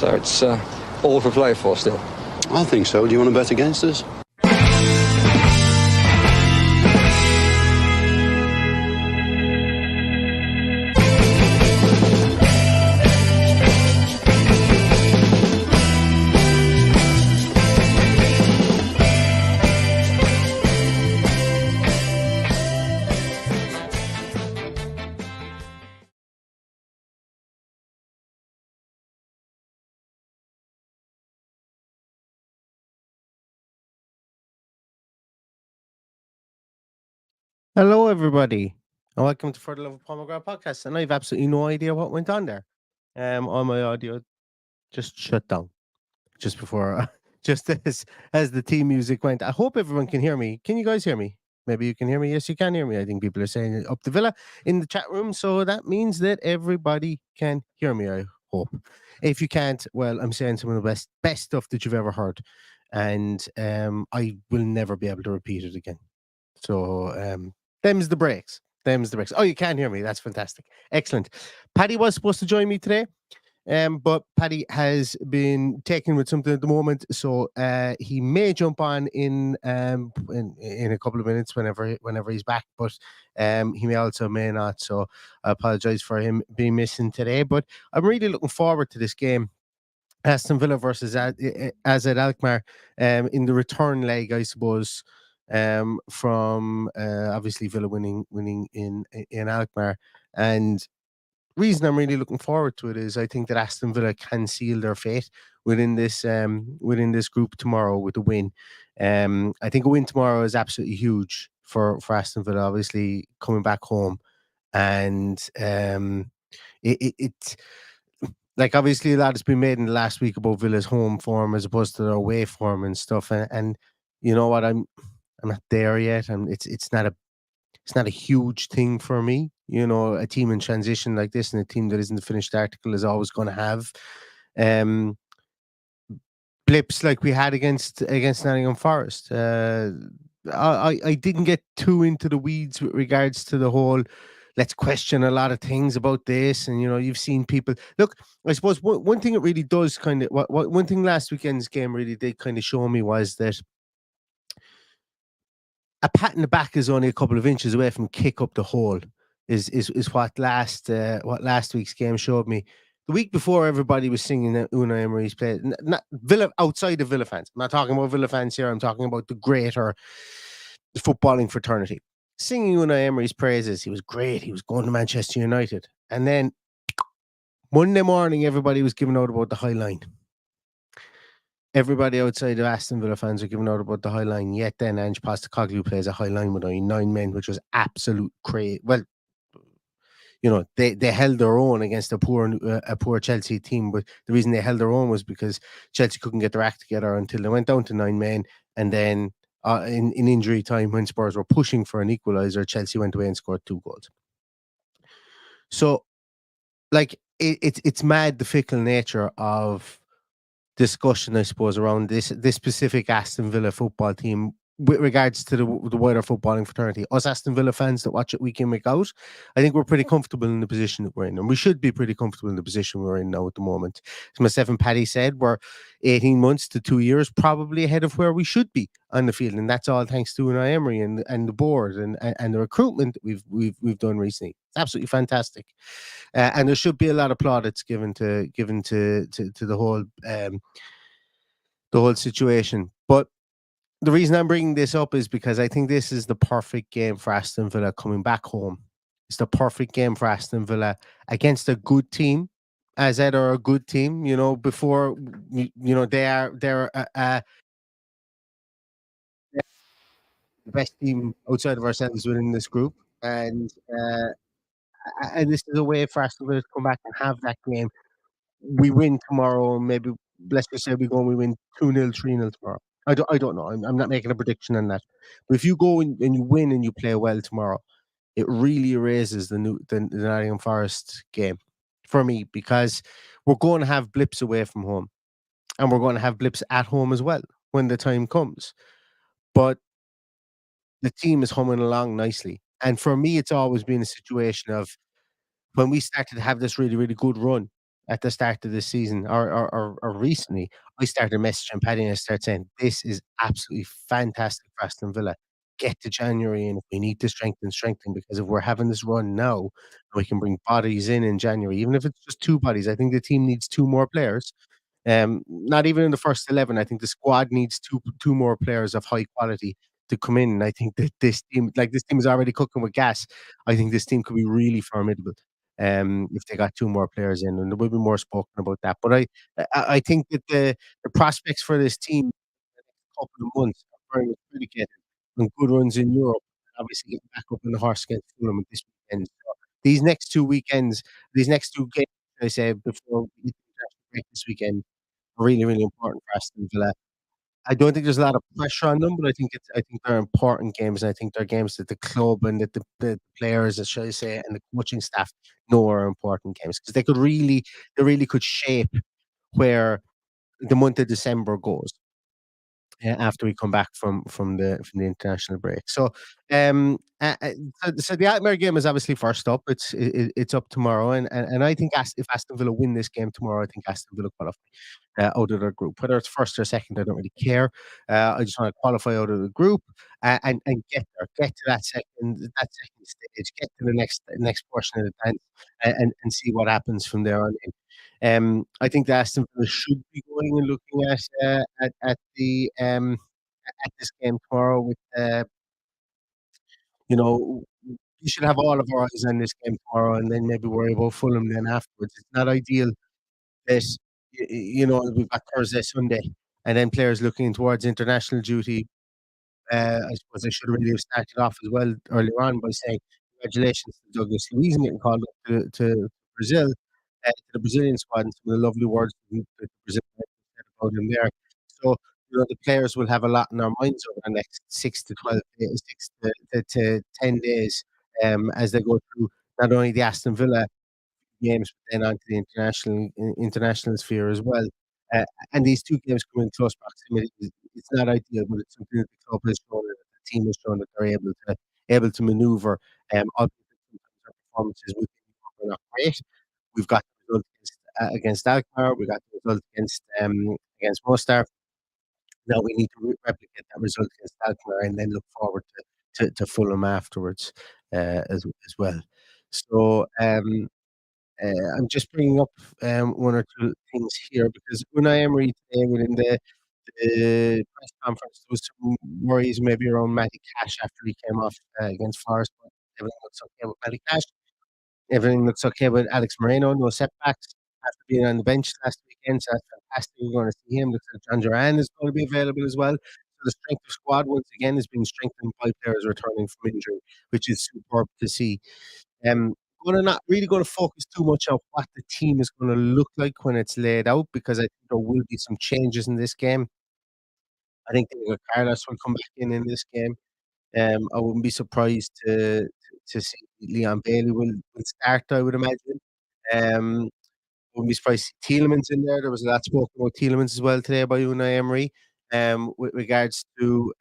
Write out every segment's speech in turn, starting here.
So it's all for play for still. I think so. Do you want to bet against us? Hello, everybody, and welcome to For the Love of Paul McGrath podcast. And I have absolutely no idea what went on there. All my audio just shut down just before, just as the team music went. I hope everyone can hear me. Can you guys hear me? Maybe you can hear me. Yes, you can hear me. I think people are saying it up the villa in the chat room, so that means that everybody can hear me. I hope. If you can't, well, I'm saying some of the best stuff that you've ever heard, and I will never be able to repeat it again. So them's the breaks. Them's the breaks. Oh, you can hear me. That's fantastic. Excellent. Paddy was supposed to join me today, but Paddy has been taken with something at the moment, so he may jump on in a couple of minutes whenever he's back, but he may not. So I apologize for him being missing today, but I'm really looking forward to this game. Aston Villa versus ALKMAAR in the return leg, I suppose. From obviously Villa winning in ALKMAAR, and reason I'm really looking forward to it is I think that Aston Villa can seal their fate within this group tomorrow with a win. I think a win tomorrow is absolutely huge for Aston Villa, obviously coming back home, and it's like obviously a lot has been made in the last week about Villa's home form as opposed to their away form and stuff, and you know what, I'm not there yet, and it's not a huge thing for me. You know, a team in transition like this and a team that isn't the finished article is always going to have blips like we had against Nottingham Forest. I didn't get too into the weeds with regards to the whole let's question a lot of things about this, and you know, you've seen people look. I suppose one thing it really does kind of one thing last weekend's game really did kind of show me was that a pat in the back is only a couple of inches away from kick up the hole. Is what last week's game showed me. The week before, everybody was singing Unai Emery's play. Not Villa, outside of Villa fans. I'm not talking about Villa fans here. I'm talking about the greater footballing fraternity. Singing Unai Emery's praises. He was great. He was going to Manchester United. And then Monday morning, everybody was giving out about the High Line. Everybody outside of Aston Villa fans are giving out about the High Line. Yet then Ange Postecoglou plays a High Line with only 9 men, which was absolute crazy. Well, you know, they held their own against a poor Chelsea team, but the reason they held their own was because Chelsea couldn't get their act together until they went down to 9 men, and then in injury time, when Spurs were pushing for an equaliser, Chelsea went away and scored 2 goals. So, like, it's mad the fickle nature of discussion, I suppose, around this specific Aston Villa football team with regards to the wider footballing fraternity. Us Aston Villa fans that watch it week in, week out, I think we're pretty comfortable in the position that we're in, and we should be pretty comfortable in the position we're in now at the moment. As myself and Paddy said, we're 18 months to 2 years probably ahead of where we should be on the field, and that's all thanks to Unai Emery and the board and the recruitment that we've done recently. It's absolutely fantastic, and there should be a lot of plaudits given to the whole situation. But the reason I'm bringing this up is because I think this is the perfect game for Aston Villa coming back home. It's the perfect game for Aston Villa against a good team. AZ are a good team, you know, before, you know, they're the best team outside of ourselves within this group. And this is a way for Aston Villa to come back and have that game. We win tomorrow, maybe, let's just say we win 2-0, 3-0 tomorrow. I don't know. I'm not making a prediction on that. But if you go and you win and you play well tomorrow, it really erases the Nottingham Forest game for me, because we're going to have blips away from home, and we're going to have blips at home as well when the time comes. But the team is humming along nicely. And for me, it's always been a situation of when we started to have this really, really good run, at the start of the season or recently, I started messaging Paddy and I started saying, "This is absolutely fantastic for Aston Villa. Get to January, and if we need to strengthen, because if we're having this run now, we can bring bodies in January, even if it's just 2 bodies. I think the team needs 2 more players. Not even in the first 11. I think the squad needs two more players of high quality to come in. And I think that this team is already cooking with gas. I think this team could be really formidable, if they got 2 more players in, and there will be more spoken about that. But I think that the prospects for this team in the next couple of months are very much predicated on good runs in Europe, and obviously getting back up on the horse against Fulham this weekend. So these next 2 games, I say, before we hit the international break this weekend, really, really important for Aston Villa. I don't think there's a lot of pressure on them, but I think they're important games, and I think they're games that the club and that the players, shall I say, and the coaching staff know are important games, because they really could shape where the month of December goes, after we come back from the international break. So the ALKMAAR game is obviously first up. It's up tomorrow, and I think if Aston Villa win this game tomorrow, I think Aston Villa qualify out of their group. Whether it's first or second, I don't really care. I just want to qualify out of the group, and get there, get to that second stage, get to the next portion of the dance, and see what happens from there on in. I think that Aston Villa should be going and looking at at this game tomorrow with, you know, we should have all of our eyes on this game tomorrow, and then maybe worry about Fulham then afterwards. It's not ideal that we've got Thursday, Sunday, and then players looking towards international duty. I suppose I should really have started off as well earlier on by saying congratulations to Douglas Luiz getting called up to Brazil, to the Brazilian squad, and some of the lovely words that the Brazilian said about him there. So, the players will have a lot in their minds over the next 6 to 12 days, 6 to 10 days, as they go through not only the Aston Villa games, but then onto the international sphere as well. Uh, and these 2 games come in close proximity. It's not ideal, but it's something that the club has shown, and the team has shown that they're able to maneuver. Albeit that sometimes our performances within Europe are not great. We've got the result against ALKMAAR. We got the result against Mostar. Now we need to replicate that result against ALKMAAR, and then look forward to Fulham afterwards, as well. So, I'm just bringing up 1 or 2 things here, because Unai Emery today, within the press conference, there was some worries maybe around Matty Cash after he came off against Forest, but everything looks okay with Matty Cash. Everything looks okay with Alex Moreno, no setbacks after being on the bench last weekend, so that's fantastic. We're gonna see him. Looks like John Duran is gonna be available as well. So the strength of squad once again is being strengthened by players returning from injury, which is superb to see. Um, not really gonna focus too much on what the team is gonna look like when it's laid out, because I think there will be some changes in this game. I think Diego Carlos will come back in this game. I wouldn't be surprised to see Leon Bailey will start, I would imagine. Um, wouldn't be surprised to see Tielemans in there. There was a lot spoken about Tielemans as well today by Unai Emery, with regards to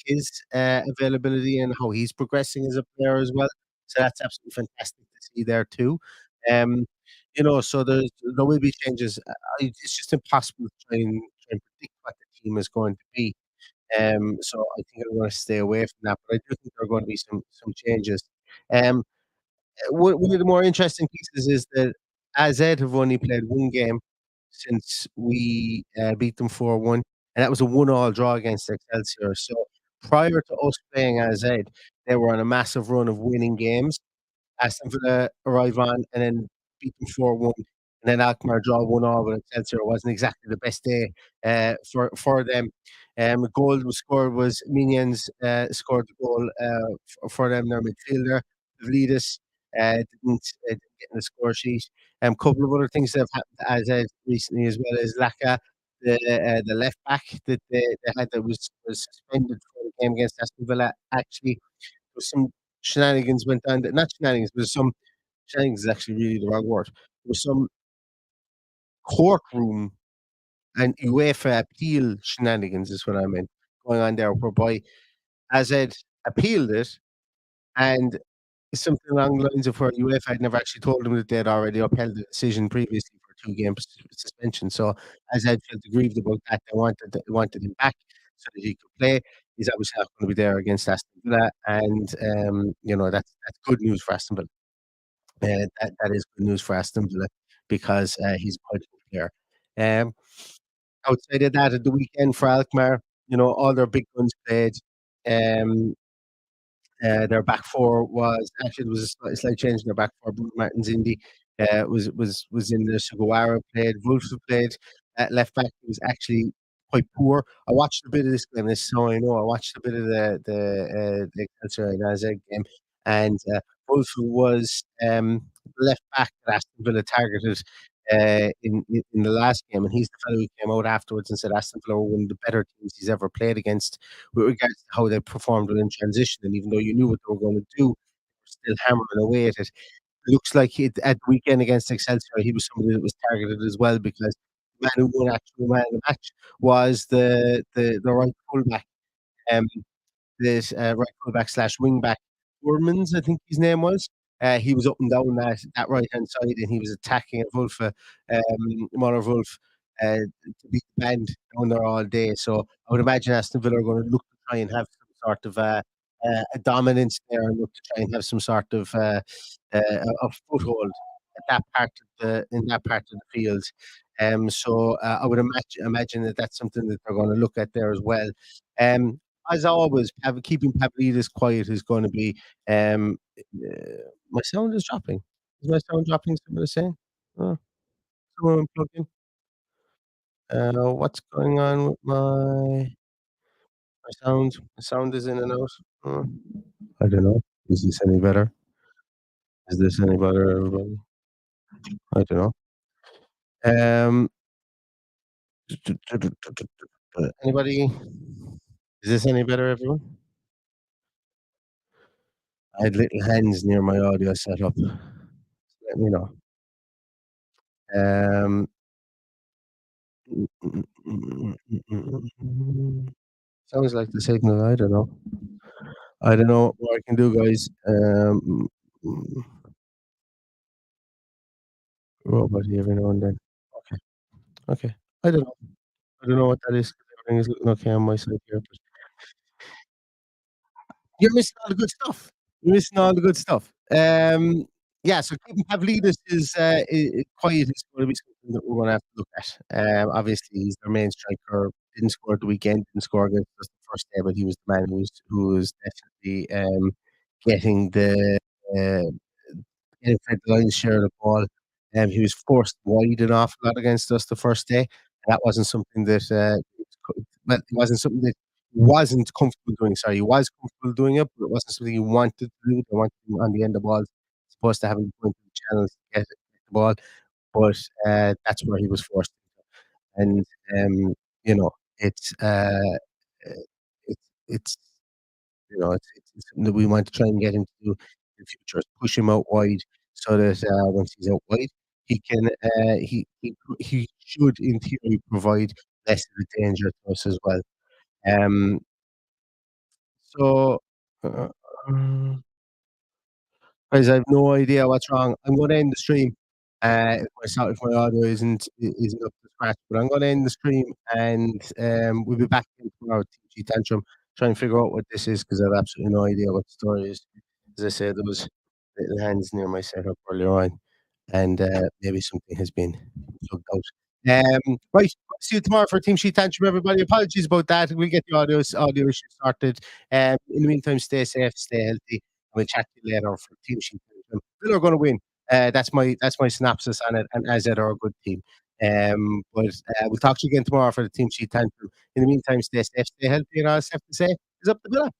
his availability and how he's progressing as a player as well. So that's absolutely fantastic to see there too. Um, so there will be changes. It's just impossible to try and predict what the team is going to be. So I think I'm gonna stay away from that, but I do think there are going to be some changes. Um, one of the more interesting pieces is that AZ have only played 1 game since we beat them 4-1, and that was a 1-all draw against Excelsior. So prior to us playing AZ, they were on a massive run of winning games. Aston Villa arrive on and then beat them 4-1, and then ALKMAAR draw 1-all with Excelsior. It wasn't exactly the best day for them. A goal was scored, was Minions scored the goal for them, their midfielder. Vlitis didn't get in the score sheet. Couple of other things that have happened as recently as well as Laka, the left back that they had that was suspended for the game against Aston Villa. Actually, there was some shenanigans went on. Not shenanigans, but some shenanigans is actually really the wrong word. There was some courtroom and UEFA appeal shenanigans is what I meant going on there, whereby AZ appealed it, and something along the lines of where UEFA had never actually told him that they'd already upheld the decision previously for 2 games suspension. So AZ felt aggrieved about that. They wanted him back so that he could play. He's obviously not going to be there against Aston Villa, and that's good news for Aston Villa. That is good news for Aston Villa because he's quite a good player. Outside of that, at the weekend for ALKMAAR, all their big guns played. Um, their back four was actually there was a slight change in their back four. Bruno Martins Indy was in there. Sugawara played. Wolf played. Left back was actually quite poor. I watched a bit of this game. This is how I know. I watched a bit of the Excelsior and AZ game, and Wolf was left back that Aston Villa targeted in the last game, and he's the fellow who came out afterwards and said Aston Villa were one of the better teams he's ever played against with regards to how they performed within transition. And even though you knew what they were going to do, they were still hammering away at it. Looks like at the weekend against Excelsior, he was somebody that was targeted as well because the man who won actual man of the match was the right fullback. Um, this right fullback slash wingback, Boermans, I think his name was. He was up and down that right hand side, and he was attacking at Wolf, Mother Wolf, to beat the band down there all day. So I would imagine Aston Villa are going to look to try and have some sort of a dominance there, and look to try and have some sort of a foothold at that part of in that part of the field. So I would imagine that that's something that they're going to look at there as well. Um, as always, keeping Pavlidis quiet is going to be. My sound is dropping. Is my sound dropping? Somebody saying? Oh, someone plug in. What's going on with my sound? My sound is in and out. I don't know. Is this any better? Is this any better, everybody? I don't know. Anybody? Is this any better, everyone? I had little hands near my audio setup. Let me know. Sounds like the signal. I don't know. I don't know what I can do, guys. Robot every now and then. Okay. Okay. I don't know. I don't know what that is. Everything is looking okay on my side here. But you're missing all the good stuff. You're missing all the good stuff. Yeah, so keeping Pavlidis is quiet is going to be something that we're going to have to look at. Obviously, he's their main striker. Didn't score at the weekend. Didn't score against us the first day, but he was the man who was definitely getting the uh, getting Fred the lion's share of the ball. He was forced wide an awful lot against us the first day. And that wasn't something that it wasn't something that he wasn't comfortable doing. Sorry, he was comfortable doing it, but it wasn't something he wanted to do. They wanted him on the end of the ball, as opposed to having to go into the channels to get the ball. But that's where he was forced. And you know, it's it's it's it's something that we want to try and get him to do in the future, is push him out wide so that once he's out wide, he can he should in theory provide less of a danger to us as well. Um, so uh, guys, I have no idea what's wrong. I'm going to end the stream. If my audio isn't up to scratch, but I'm going to end the stream, and we'll be back in tomorrow with TG Tantrum. Try and figure out what this is because I have absolutely no idea what the story is. As I said, there was little hands near my setup earlier on, and maybe something has been plugged out. Right, see you tomorrow for Team Sheet Tantrum, everybody. Apologies about that. We'll get the audio issues sorted. In the meantime, stay safe, stay healthy, and we'll chat to you later for Team Sheet Tantrum. Villa are going to win. That's my synopsis on it, and AZ are a good team. But we'll talk to you again tomorrow for the Team Sheet Tantrum. In the meantime, stay safe, stay healthy, and all I have to say is up to Villa.